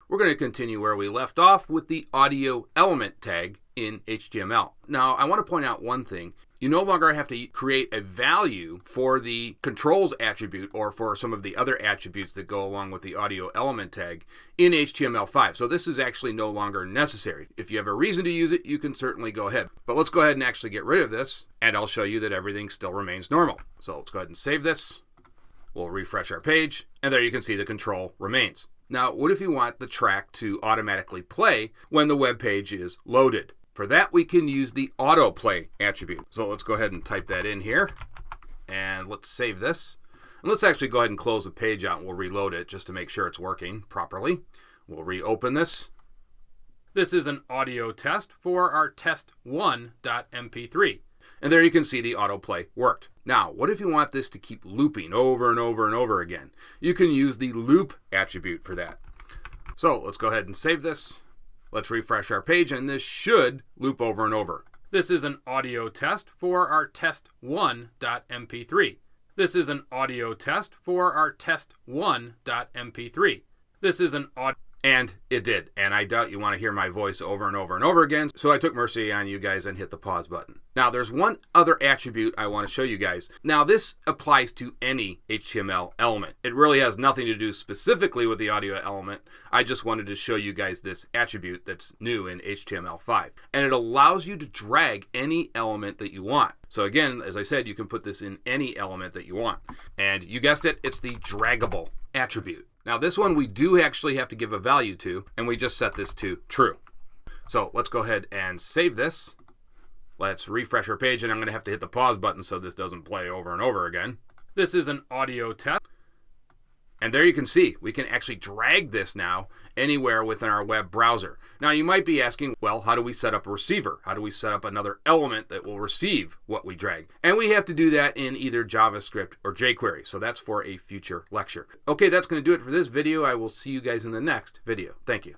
we're going to continue where we left off with the audio element tag in HTML. Now, I want to point out one thing. You no longer have to create a value for the controls attribute or for some of the other attributes that go along with the audio element tag in HTML5. So this is actually no longer necessary. If you have a reason to use it, you can certainly go ahead. But let's go ahead and actually get rid of this, and I'll show you that everything still remains normal. So let's go ahead and save this. We'll refresh our page, and there you can see the control remains. Now, what if you want the track to automatically play when the web page is loaded? For that, we can use the autoplay attribute. So let's go ahead and type that in here, and let's save this. And let's actually go ahead and close the page out, and we'll reload it just to make sure it's working properly. We'll reopen this. This is an audio test for our test1.mp3. And there you can see the autoplay worked. Now, what if you want this to keep looping over and over and over again? You can use the loop attribute for that. So let's go ahead and save this. Let's refresh our page, and this should loop over and over. This is an audio test for our test1.mp3. This is an audio test for our test1.mp3. This is an audio. And it did. And I doubt you want to hear my voice over and over and over again. So I took mercy on you guys and hit the pause button. Now there's one other attribute I want to show you guys. Now this applies to any HTML element. It really has nothing to do specifically with the audio element. I just wanted to show you guys this attribute that's new in HTML5. And it allows you to drag any element that you want. So again, as I said, you can put this in any element that you want. And you guessed it, it's the draggable attribute. Now this one we do actually have to give a value to, and we just set this to true. So let's go ahead and save this. Let's refresh our page, and I'm going to have to hit the pause button so this doesn't play over and over again. This is an audio test. And there you can see, we can actually drag this now anywhere within our web browser. Now you might be asking, well, how do we set up a receiver? How do we set up another element that will receive what we drag? And we have to do that in either JavaScript or jQuery. So that's for a future lecture. Okay, that's going to do it for this video. I will see you guys in the next video. Thank you.